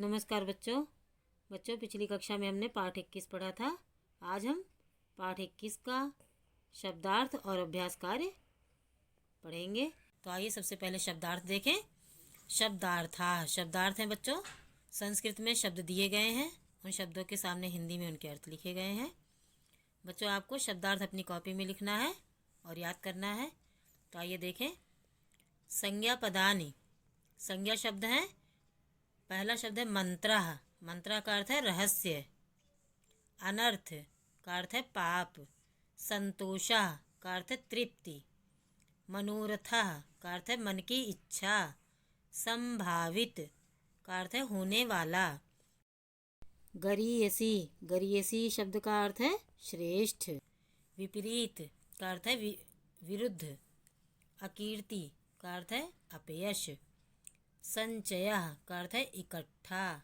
नमस्कार बच्चों पिछली कक्षा में हमने पाठ 21 पढ़ा था। आज हम पाठ 21 का शब्दार्थ और अभ्यास कार्य पढ़ेंगे। तो आइए सबसे पहले शब्दार्थ देखें। शब्दार्थ हैं बच्चों, संस्कृत में शब्द दिए गए हैं, उन शब्दों के सामने हिंदी में उनके अर्थ लिखे गए हैं। बच्चों आपको शब्दार्थ अपनी कॉपी में लिखना है और याद करना है। तो आइए देखें। संज्ञा पदानि, संज्ञा शब्द हैं। पहला शब्द है मंत्र। मंत्र का अर्थ है रहस्य। अनर्थ का अर्थ है पाप। संतोषा का अर्थ है तृप्ति। मनोरथा का अर्थ है मन की इच्छा। संभावित का अर्थ है होने वाला। गरीयसी, गरीयसी शब्द का अर्थ है श्रेष्ठ। विपरीत का अर्थ है विरुद्ध। अकीर्ति का अर्थ है अपयश। संचय का अर्थ है इकट्ठा।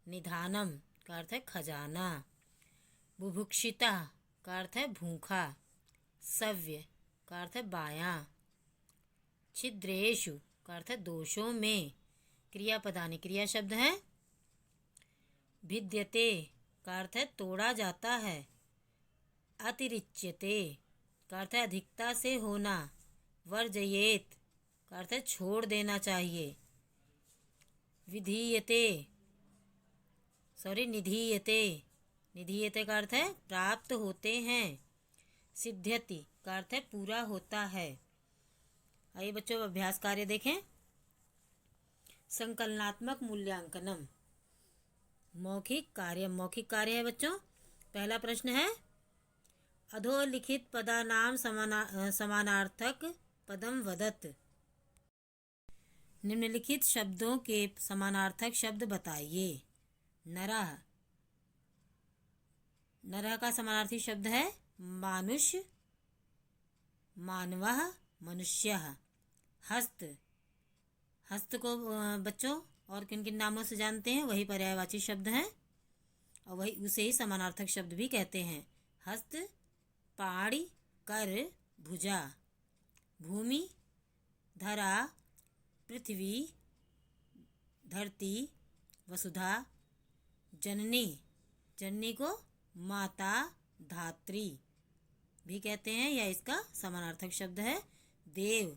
निधानम का अर्थ है खजाना। बुभुक्षिता का अर्थ है भूखा। सव्य का अर्थ है बायां। छिद्रेषु का अर्थ है दोषों में। क्रियापदानि, क्रिया शब्द है। भिद्यते का अर्थ है तोड़ा जाता है। अतिरिच्यते का अर्थ है अधिकता से होना। वर्जयेत का अर्थ है छोड़ देना चाहिए। निधीयते, निधीयते का अर्थ है प्राप्त होते हैं। सिद्ध्यति का अर्थ है पूरा होता है। आइए बच्चों अभ्यास कार्य देखें। संकलनात्मक मूल्यांकनम, मौखिक कार्य है बच्चों। पहला प्रश्न है अधोलिखित पदानाम समानार्थक पदम वदत। निम्नलिखित शब्दों के समानार्थक शब्द बताइए। नरः, नरः का समानार्थी शब्द है मानुष, मानवः, मनुष्यः। हस्त, हस्त को बच्चों और किन किन नामों से जानते हैं? वही पर्यायवाची शब्द हैं और वही उसे ही समानार्थक शब्द भी कहते हैं। हस्त, पाणि, कर, भुजा। भूमि, धरा, पृथ्वी, धरती, वसुधा। जननी, जननी को माता, धात्री भी कहते हैं या इसका समानार्थक शब्द है। देव,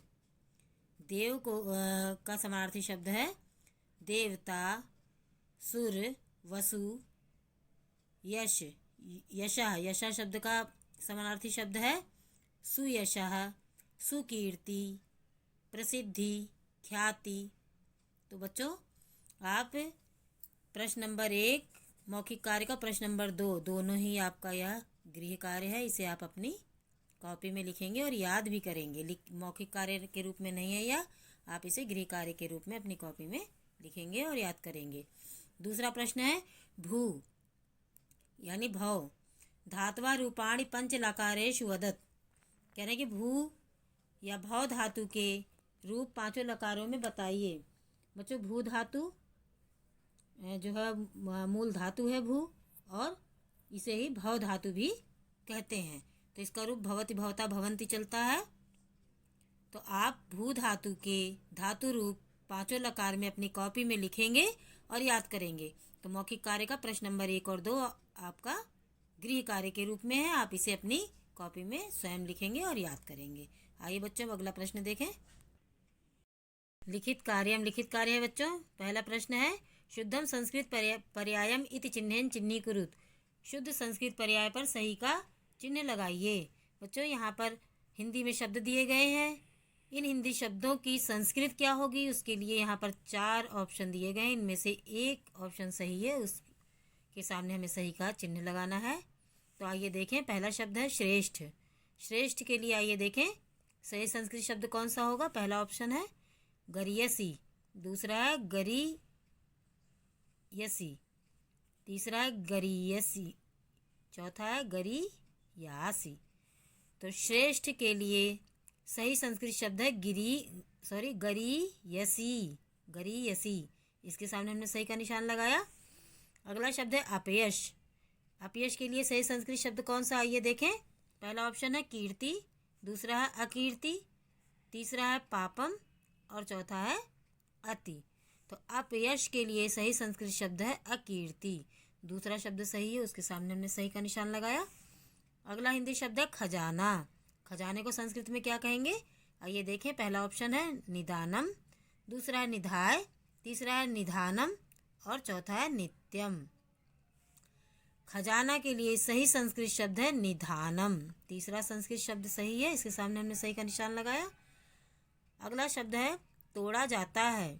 देव को का समानार्थी शब्द है देवता, सुर, वसु। यश, यशः, यशः शब्द का समानार्थी शब्द है सुयशः, सुकीर्ति, प्रसिद्धि, ख्याति। तो बच्चों आप प्रश्न नंबर 1 मौखिक कार्य का प्रश्न नंबर 2 दोनों ही आपका यह गृह कार्य है। इसे आप अपनी कॉपी में लिखेंगे और याद भी करेंगे। मौखिक कार्य के रूप में नहीं है यह, आप इसे गृह कार्य के रूप में अपनी कॉपी में लिखेंगे और याद करेंगे। दूसरा प्रश्न है भू यानी भव। धात्वा रूपाणि पंच लकारेषु वदत। कह रहे हैं कि भू या भव धातु के रूप 5 लकारों में बताइए। बच्चों भू धातु जो है मूल धातु है भू, और इसे ही भव धातु भी कहते हैं। तो इसका रूप भवति, भवता, भवंती चलता है। तो आप भू धातु के धातु रूप 5 लकार में अपनी कॉपी में लिखेंगे और याद करेंगे। तो मौखिक कार्य का प्रश्न नंबर 1 और 2 आपका गृह कार्य के रूप में है। आप इसे अपनी कॉपी में स्वयं लिखेंगे और याद करेंगे। आइए बच्चों अगला प्रश्न देखें। लिखित कार्य है बच्चों। पहला प्रश्न है शुद्धम संस्कृत पर्यायम इति चिन्हेन चिन्हीकुरुत। शुद्ध संस्कृत पर्याय पर सही का चिन्ह लगाइए। बच्चों यहाँ पर हिंदी में शब्द दिए गए हैं। इन हिंदी शब्दों की संस्कृत क्या होगी उसके लिए यहाँ पर 4 ऑप्शन दिए गए हैं। इनमें से एक ऑप्शन सही है, उसके सामने हमें सही का चिन्ह लगाना है। तो आइए देखें। पहला शब्द है श्रेष्ठ। श्रेष्ठ के लिए आइए देखें सही संस्कृत शब्द कौन सा होगा। पहला ऑप्शन है गरीयसी, दूसरा है गरीयसी, तीसरा है गरीयसी, चौथा है गरीयासी। तो श्रेष्ठ के लिए सही संस्कृत शब्द है गरीयसी, गरीयसी। इसके सामने हमने सही का निशान लगाया। अगला शब्द है अपयश। अपयश के लिए सही संस्कृत शब्द कौन सा? आइए देखें। पहला ऑप्शन है कीर्ति, दूसरा है अकीर्ति, तीसरा है पापम और चौथा है अति। तो अपयश के लिए सही संस्कृत शब्द है अकीर्ति। दूसरा शब्द सही है, उसके सामने हमने सही का निशान लगाया। अगला हिंदी शब्द है खजाना। खजाने को संस्कृत में क्या कहेंगे? आइए देखें। पहला ऑप्शन है निदानम, दूसरा है निधाय, तीसरा है निधानम और चौथा है नित्यम। खजाना के लिए सही संस्कृत शब्द है निधानम। तीसरा संस्कृत शब्द सही है, इसके सामने हमने सही का निशान लगाया। अगला शब्द है तोड़ा जाता है।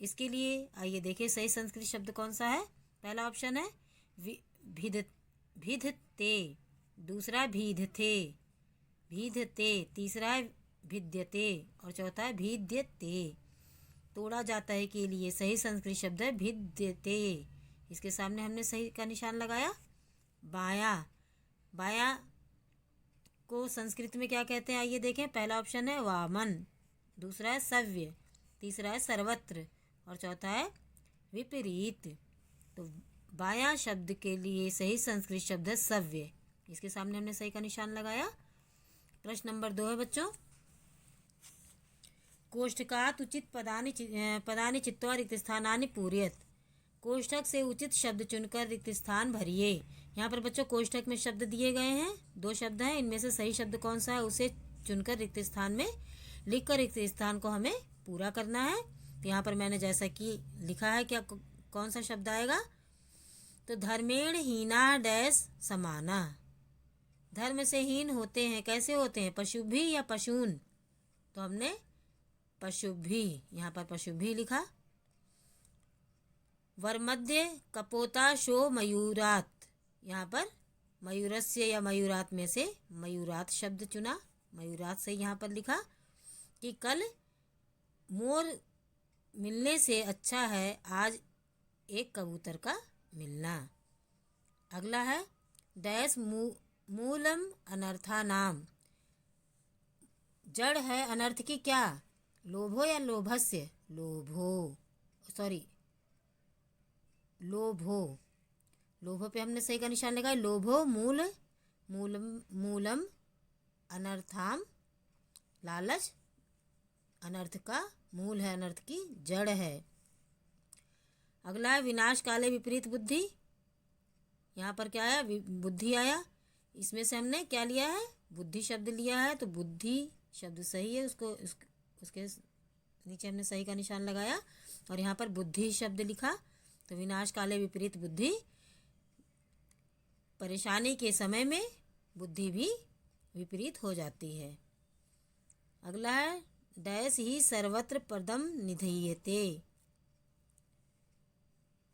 इसके लिए आइए देखिए सही संस्कृत शब्द कौन सा है। पहला ऑप्शन है भिदते, दूसरा भीधते, भीधते, तीसरा है भिद्यते और चौथा है भीद्यते। तोड़ा जाता है के लिए सही संस्कृत शब्द है भिद्यते। इसके सामने हमने सही का निशान लगाया। बायां, बायां को संस्कृत में क्या कहते हैं? आइए देखें। पहला ऑप्शन है वामन, दूसरा है सव्य, तीसरा है सर्वत्र और चौथा है विपरीत। तो बायां शब्द के लिए सही संस्कृत शब्द है सव्य। इसके सामने हमने सही का निशान लगाया। प्रश्न नंबर 2 है बच्चों, कोष्ठकात् उचित पदानि चित्वा रिक्त स्थानानि पूरयत। कोष्ठक से उचित शब्द चुनकर रिक्त स्थान भरिए। यहाँ पर बच्चों कोष्ठक में शब्द दिए गए हैं, 2 शब्द हैं, इनमें से सही शब्द कौन सा है उसे चुनकर रिक्त स्थान में लिखकर रिक्त स्थान को हमें पूरा करना है। तो यहाँ पर मैंने जैसा कि लिखा है, क्या कौन सा शब्द आएगा? तो धर्मेण हीना डैश समाना। धर्म से हीन होते हैं, कैसे होते हैं? पशुभी या पशून? तो हमने पशुभी, यहाँ पर पशुभी लिखा। वर्मध्य कपोता शो मयूरात, यहाँ पर मयूरस्य या मयूरात में से मयूरात शब्द चुना, मयूरात से यहाँ पर लिखा कि कल मोर मिलने से अच्छा है आज एक कबूतर का मिलना। अगला है डैश मूलम अनर्था नाम। जड़ है अनर्थ की क्या? लोभो या लोभस्य? लोभो, सॉरी लोभो। लोभो पे हमने सही का निशान लगाया। लोभो मूलम अनर्थाम, लालच अनर्थ का मूल है, अनर्थ की जड़ है। अगला है विनाश काले विपरीत बुद्धि। यहाँ पर क्या आया? बुद्धि आया। इसमें से हमने क्या लिया है? बुद्धि शब्द लिया है, तो बुद्धि शब्द सही है, उसके नीचे हमने सही का निशान लगाया और यहाँ पर बुद्धि शब्द लिखा। तो विनाश काले विपरीत बुद्धि, परेशानी के समय में बुद्धि भी विपरीत हो जाती है। अगला है डैश ही सर्वत्र पदम निधीयते।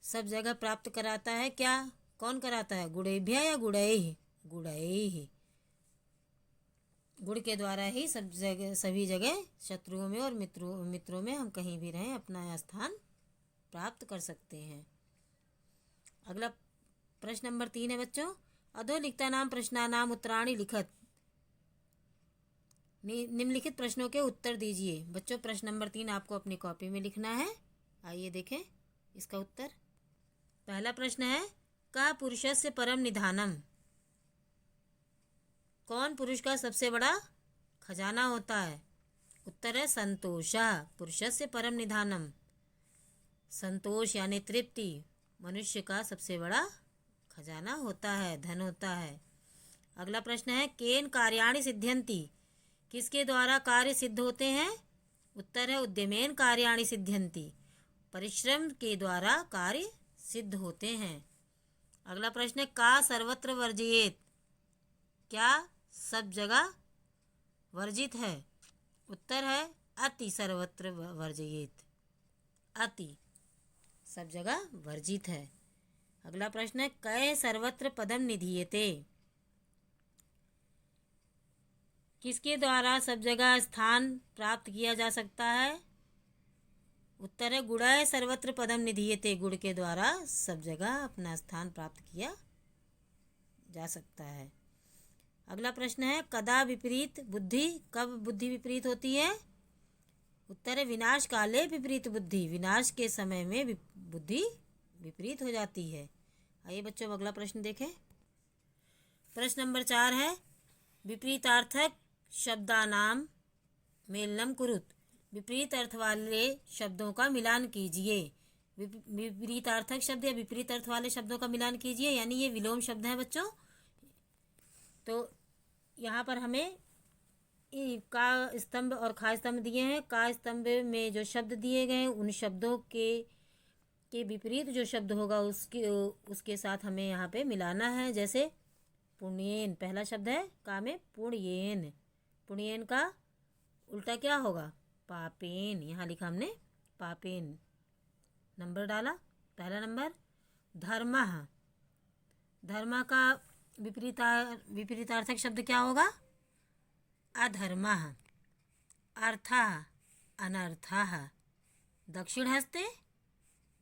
सब जगह प्राप्त कराता है, क्या? कौन कराता है? गुणेभ्य या गुणैः? गुणैः। गुण के द्वारा ही सब जगह, सभी जगह शत्रुओं में और मित्रों में हम कहीं भी रहें अपना स्थान प्राप्त कर सकते हैं। अगला प्रश्न नंबर 3 है बच्चों, अधोलिखिता नाम प्रश्नानाम उत्तराणि लिखत। निम्नलिखित प्रश्नों के उत्तर दीजिए। बच्चों प्रश्न नंबर 3 आपको अपनी कॉपी में लिखना है। आइए देखें इसका उत्तर। पहला प्रश्न है का पुरुषस्य परम निधानम। कौन पुरुष का सबसे बड़ा खजाना होता है? उत्तर है संतोषा, पुरुषस्य परम निधानम। संतोष यानी तृप्ति मनुष्य का सबसे बड़ा खजाना होता है, धन होता है। अगला प्रश्न है केन कार्याणि सिद्ध्यन्ति। किसके द्वारा कार्य सिद्ध होते हैं? उत्तर है उद्यमेन कार्याणि सिद्ध्यन्ति, परिश्रम के द्वारा कार्य सिद्ध होते हैं। अगला प्रश्न है का सर्वत्र वर्जयेत। क्या सब जगह वर्जित है? उत्तर है अति सर्वत्र वर्जयेत, अति सब जगह वर्जित है। अगला प्रश्न है कै सर्वत्र पदम निधीयते। किसके द्वारा सब जगह स्थान प्राप्त किया जा सकता है? उत्तर है गुणै सर्वत्र पदम निधीयते, गुण के द्वारा सब जगह अपना स्थान प्राप्त किया जा सकता है। अगला प्रश्न है कदा विपरीत बुद्धि। कब बुद्धि विपरीत होती है? उत्तर है विनाश काले विपरीत बुद्धि, विनाश के समय में बुद्धि विपरीत हो जाती है। आइए बच्चों अगला प्रश्न देखें। प्रश्न नंबर 4 है विपरीतार्थक शब्दानाम मेलनम कुरुत। विपरीत अर्थ वाले शब्दों का मिलान कीजिए। विपरीतार्थक शब्द या विपरीत अर्थ वाले शब्दों का मिलान कीजिए, यानी ये विलोम शब्द हैं बच्चों। तो यहाँ पर हमें का स्तंभ और खा स्तंभ दिए हैं। का स्तंभ में जो शब्द दिए गए हैं उन शब्दों के विपरीत जो शब्द होगा उसके साथ हमें यहाँ पे मिलाना है। जैसे पुण्येन, पहला शब्द है का में पुण्येन। पुण्येन का उल्टा क्या होगा? पापेन। यहाँ लिखा हमने पापेन, नंबर डाला, पहला नंबर। धर्मः, धर्म का विपरीतार्थक शब्द क्या होगा? अधर्मः। अर्थः, अनर्थः। दक्षिण हस्ते,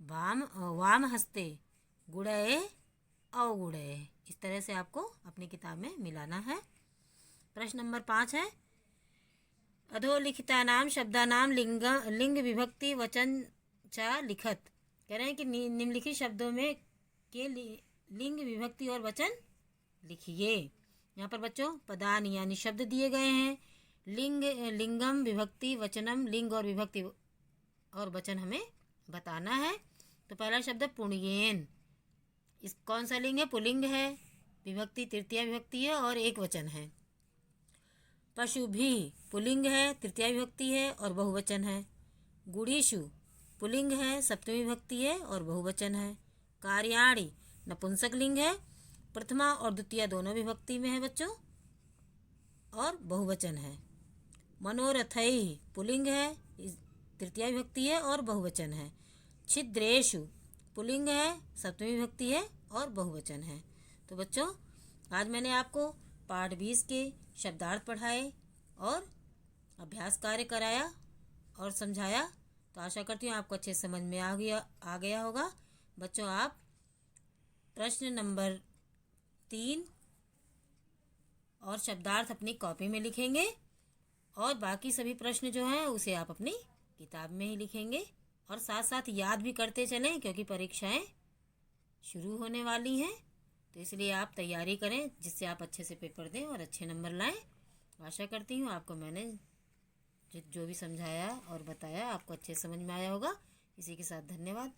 वाम हस्ते, गुणये, अवगुणये। इस तरह से आपको अपनी किताब में मिलाना है। प्रश्न नंबर 5 है, अधोलिखितानाम शब्दानाम लिंग विभक्ति वचन च लिखत। कह रहे हैं कि निम्नलिखित शब्दों में के लिंग विभक्ति और वचन लिखिए। यहाँ पर बच्चों पदान यानी शब्द दिए गए हैं। लिंगम, विभक्ति, वचनम, लिंग और विभक्ति और वचन हमें बताना है। तो पहला शब्द पुण्येन, इस कौन सा लिंग है? पुल्लिंग है, विभक्ति तृतीया विभक्ति है और एक वचन है। पशु भी पुल्लिंग है, तृतीया विभक्ति है और बहुवचन है। गुड़ीशु पुल्लिंग है, सप्तमी विभक्ति है और बहुवचन है। कार्याणि नपुंसक लिंग है, प्रथमा और द्वितीय दोनों विभक्ति में है बच्चों और बहुवचन है। मनोरथई पुल्लिंग है, तृतीया विभक्ति है और बहुवचन है। छिद्रेशु पुल्लिंग है, सप्तमी विभक्ति है और बहुवचन है। तो बच्चों आज मैंने आपको पाठ 20 के शब्दार्थ पढ़ाए और अभ्यास कार्य कराया और समझाया। तो आशा करती हूँ आपको अच्छे समझ में आ गया होगा। बच्चों आप प्रश्न नंबर 3 और शब्दार्थ अपनी कॉपी में लिखेंगे और बाकी सभी प्रश्न जो हैं उसे आप अपनी किताब में ही लिखेंगे और साथ साथ याद भी करते चलें, क्योंकि परीक्षाएं शुरू होने वाली हैं। तो इसलिए आप तैयारी करें जिससे आप अच्छे से पेपर दें और अच्छे नंबर लाएं। आशा करती हूँ आपको मैंने जो भी समझाया और बताया आपको अच्छे समझ में आया होगा। इसी के साथ धन्यवाद।